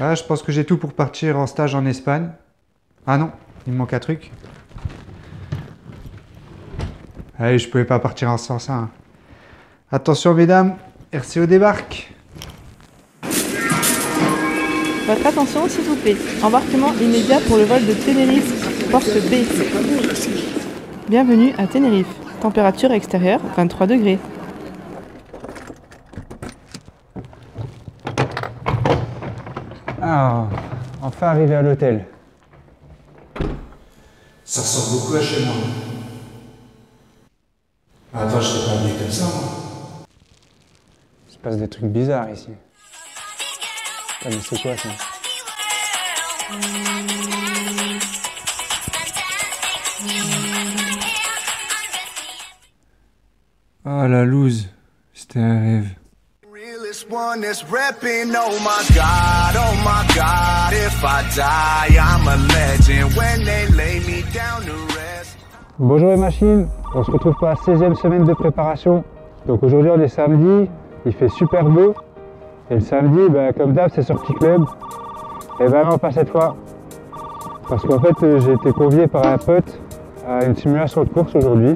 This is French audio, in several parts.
Ah, je pense que j'ai tout pour partir en stage en Espagne. Ah non, il me manque un truc. Allez, je pouvais pas partir sans ça, hein. Attention mesdames, RCO débarque. Votre attention s'il vous plaît. Embarquement immédiat pour le vol de Tenerife, porte B. Bienvenue à Tenerife. Température extérieure 23 degrés. Ah, enfin arrivé à l'hôtel. Ça ressemble beaucoup à chez moi. Attends, je t'ai pas habillé comme ça, moi. Il se passe des trucs bizarres ici. Ah, mais c'est quoi ça? Oh la loose, c'était un rêve. One that's repping, oh my God, if I die, I'm a legend when they lay me down to rest. Bonjour les machines, on se retrouve pour la 16e semaine de préparation. Donc aujourd'hui on est samedi, il fait super beau. Et le samedi, comme d'hab, c'est sortie club. Et non, pas cette fois. Parce qu'en fait, j'ai été convié par un pote à une simulation de course aujourd'hui.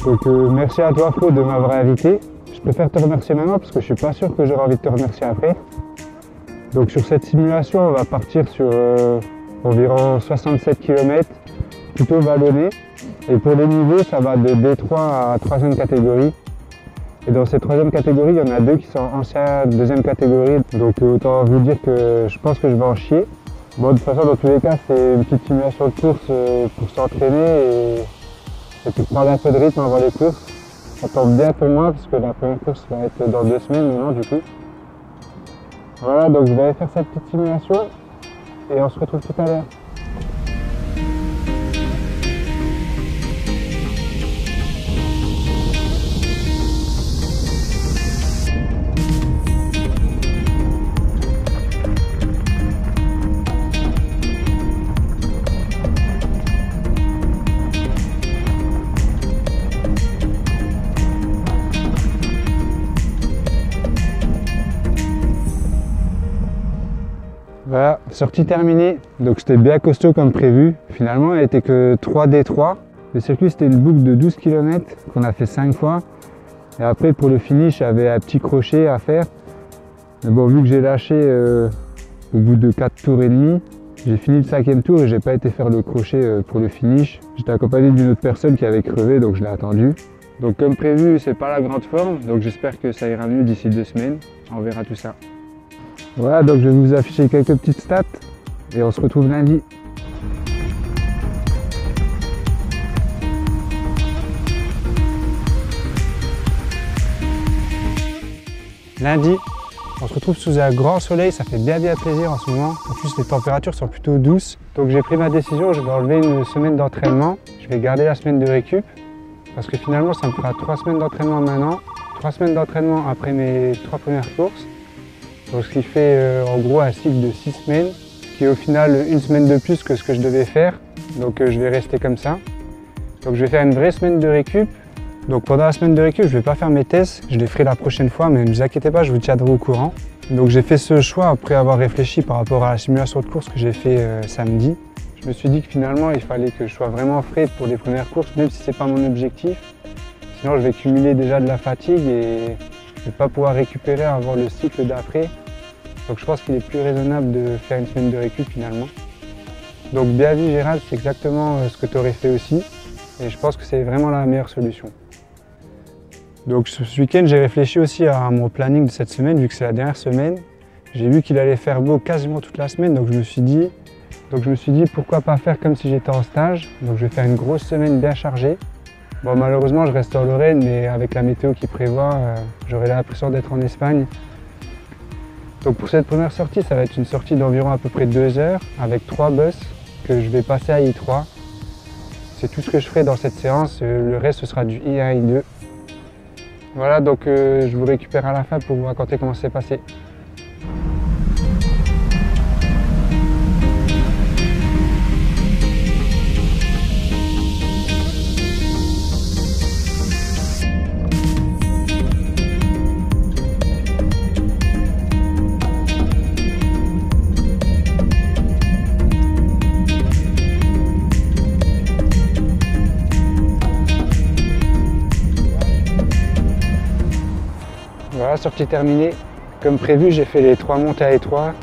Donc merci à toi Flo de m'avoir invité. Je préfère te remercier maintenant parce que je suis pas sûr que j'aurai envie de te remercier après. Donc sur cette simulation, on va partir sur environ 67 km, plutôt vallonné. Et pour les niveaux, ça va de D3 à 3e catégorie. Et dans cette 3e catégorie, il y en a 2 qui sont anciens 2e catégorie. Donc autant vous dire que je pense que je vais en chier. Bon, de toute façon, dans tous les cas, c'est une petite simulation de course pour s'entraîner et pour prendre un peu de rythme avant les courses. Ça tombe bien pour moi parce que la première course va être dans 2 semaines maintenant du coup. Voilà, donc je vais aller faire cette petite simulation et on se retrouve tout à l'heure. Voilà, sortie terminée, donc c'était bien costaud comme prévu. Finalement, elle était que 3D3. Le circuit, c'était une boucle de 12 km qu'on a fait 5 fois. Et après, pour le finish, j'avais un petit crochet à faire. Mais bon, vu que j'ai lâché au bout de 4 tours et demi, j'ai fini le 5e tour et j'ai pas été faire le crochet pour le finish. J'étais accompagné d'une autre personne qui avait crevé, donc je l'ai attendu. Donc comme prévu, c'est pas la grande forme, donc j'espère que ça ira mieux d'ici 2 semaines. On verra tout ça. Voilà, donc je vais vous afficher quelques petites stats et on se retrouve lundi. Lundi, on se retrouve sous un grand soleil, ça fait bien plaisir en ce moment. En plus, les températures sont plutôt douces. Donc j'ai pris ma décision, je vais enlever une semaine d'entraînement. Je vais garder la semaine de récup parce que finalement, ça me fera 3 semaines d'entraînement maintenant, 3 semaines d'entraînement après mes 3 premières courses. Donc ce qui fait en gros un cycle de 6 semaines, qui est au final une semaine de plus que ce que je devais faire. Donc je vais rester comme ça. Donc je vais faire une vraie semaine de récup. Donc pendant la semaine de récup, je ne vais pas faire mes tests, je les ferai la prochaine fois, mais ne vous inquiétez pas, je vous tiendrai au courant. Donc j'ai fait ce choix après avoir réfléchi par rapport à la simulation de course que j'ai fait samedi. Je me suis dit que finalement il fallait que je sois vraiment frais pour les premières courses, même si ce n'est pas mon objectif. Sinon je vais cumuler déjà de la fatigue et je ne vais pas pouvoir récupérer avant le cycle d'après. Donc je pense qu'il est plus raisonnable de faire une semaine de récup finalement. Donc bien vu Gérald, c'est exactement ce que tu aurais fait aussi. Et je pense que c'est vraiment la meilleure solution. Donc ce week-end, j'ai réfléchi aussi à mon planning de cette semaine, vu que c'est la dernière semaine. J'ai vu qu'il allait faire beau quasiment toute la semaine, donc je me suis dit pourquoi pas faire comme si j'étais en stage. Donc je vais faire une grosse semaine bien chargée. Bon, malheureusement, je reste en Lorraine, mais avec la météo qui prévoit, j'aurai l'impression d'être en Espagne. Donc pour cette première sortie, ça va être une sortie d'environ à peu près 2 heures avec 3 bus que je vais passer à I3. C'est tout ce que je ferai dans cette séance, le reste ce sera du I1, I2. Voilà, donc je vous récupère à la fin pour vous raconter comment c'est passé. Voilà, sortie terminée. Comme prévu, j'ai fait les 3 montées à étroit.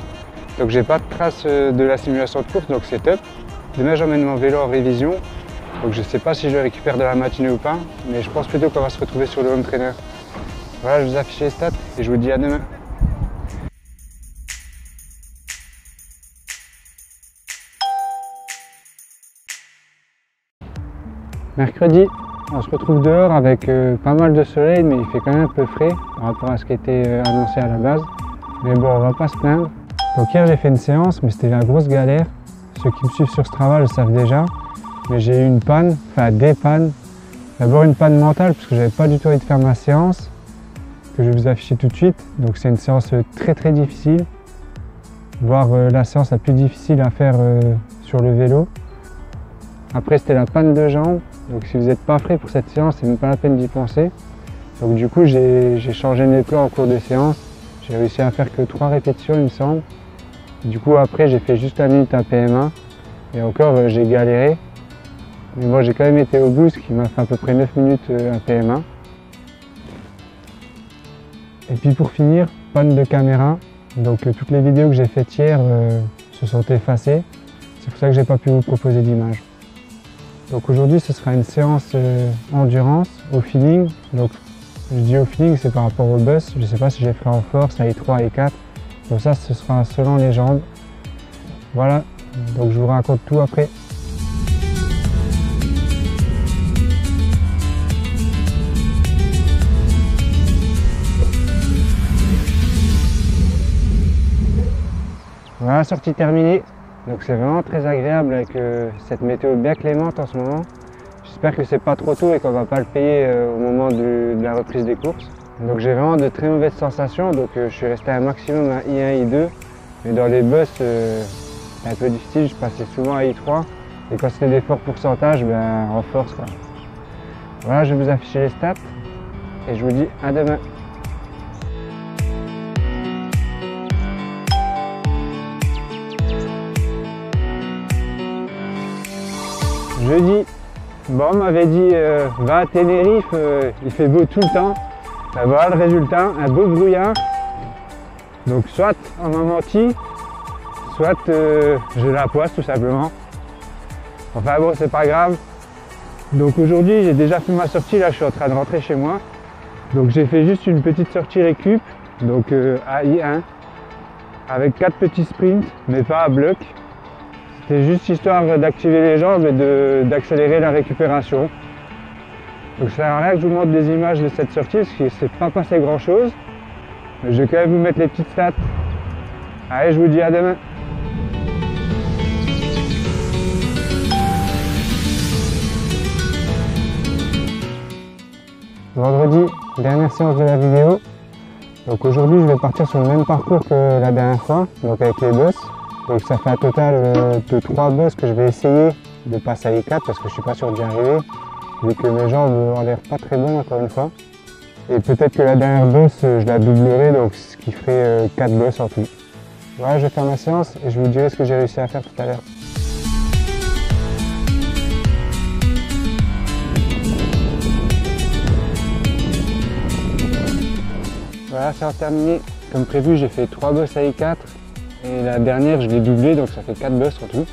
Donc j'ai pas de trace de la simulation de course, donc c'est top. Demain j'emmène mon vélo en révision. Donc je sais pas si je le récupère de la matinée ou pas, mais je pense plutôt qu'on va se retrouver sur le home trainer. Voilà, je vous affiche les stats et je vous dis à demain. Mercredi, on se retrouve dehors avec pas mal de soleil, mais il fait quand même un peu frais par rapport à ce qui était annoncé à la base. Mais bon, on va pas se plaindre. Donc hier j'ai fait une séance, mais c'était la grosse galère. Ceux qui me suivent sur Strava le savent déjà. Mais j'ai eu une panne, enfin des pannes. D'abord une panne mentale, parce que j'avais pas du tout envie de faire ma séance, que je vais vous afficher tout de suite. Donc c'est une séance très difficile, voire la séance la plus difficile à faire sur le vélo. Après c'était la panne de jambe. Donc si vous n'êtes pas prêt pour cette séance, c'est même pas la peine d'y penser. Donc du coup j'ai changé mes plans en cours de séance. J'ai réussi à faire que 3 répétitions il me semble. Du coup après j'ai fait juste la minute à PMA. Et encore j'ai galéré. Mais bon j'ai quand même été au bout, ce qui m'a fait à peu près 9 minutes à PMA. Et puis pour finir, panne de caméra. Donc toutes les vidéos que j'ai faites hier se sont effacées. C'est pour ça que j'ai pas pu vous proposer d'image. Donc aujourd'hui ce sera une séance endurance au feeling. Donc je dis au feeling, c'est par rapport au bus. Je ne sais pas si je les ferai en force, à E3 et E4. Donc ça ce sera selon les jambes. Voilà, donc je vous raconte tout après. Voilà, sortie terminée. Donc c'est vraiment très agréable avec cette météo bien clémente en ce moment. J'espère que c'est pas trop tôt et qu'on va pas le payer au moment de la reprise des courses. Donc j'ai vraiment de très mauvaises sensations, donc je suis resté un maximum à I1, I2. Mais dans les bus, c'est un peu difficile, je passais souvent à I3. Et quand c'était des forts pourcentages, ben, en force quoi. Voilà, je vais vous afficher les stats et je vous dis à demain. Jeudi, bon, on m'avait dit va à Tenerife, il fait beau tout le temps. Ben voilà le résultat, un beau brouillard. Donc soit on m'a menti, soit je la poisse tout simplement. Enfin bon, c'est pas grave. Donc aujourd'hui j'ai déjà fait ma sortie, là je suis en train de rentrer chez moi. Donc j'ai fait juste une petite sortie récup, donc à I1, avec 4 petits sprints, mais pas à bloc. C'était juste histoire d'activer les jambes et d'accélérer la récupération. Donc ça sert à rien que je vous montre des images de cette sortie parce qu'il ne s'est pas passé grand chose. Mais je vais quand même vous mettre les petites stats. Allez, je vous dis à demain. Vendredi, dernière séance de la vidéo. Donc aujourd'hui je vais partir sur le même parcours que la dernière fois, donc avec les bus. Donc ça fait un total de 3 bus que je vais essayer de passer à I4 parce que je ne suis pas sûr d'y arriver, vu que mes jambes ont l'air pas très bonnes encore une fois. Et peut-être que la dernière bus je la doublerai, donc ce qui ferait 4 bus en tout. Voilà, je vais faire ma séance et je vous dirai ce que j'ai réussi à faire tout à l'heure. Voilà, séance terminée. Comme prévu, j'ai fait 3 bus à I4. Et la dernière, je l'ai doublé, donc ça fait 4 bus en tout.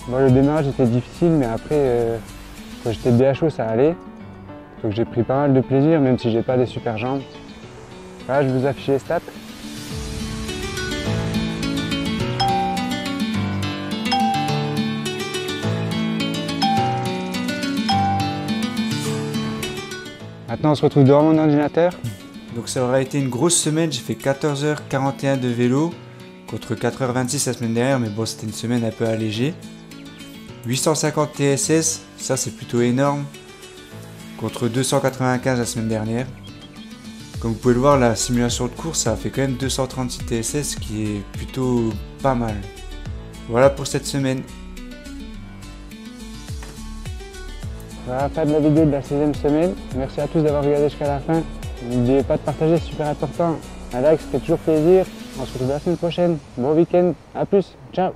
Bon, le démarrage était difficile, mais après, quand j'étais bien chaud, ça allait. Donc j'ai pris pas mal de plaisir, même si j'ai pas des super jambes. Voilà, je vous affiche les stats. Maintenant, on se retrouve devant mon ordinateur. Donc ça aura été une grosse semaine, j'ai fait 14h41 de vélo. Contre 4h26 la semaine dernière, mais bon, c'était une semaine un peu allégée. 850 TSS, ça c'est plutôt énorme. Contre 295 la semaine dernière. Comme vous pouvez le voir, la simulation de course, ça a fait quand même 236 TSS, ce qui est plutôt pas mal. Voilà pour cette semaine. Voilà, fin de la vidéo de la 6e semaine. Merci à tous d'avoir regardé jusqu'à la fin. N'oubliez pas de partager, c'est super important. Un like, ça fait toujours plaisir. On se retrouve la semaine prochaine. Bon week-end. À plus. Ciao.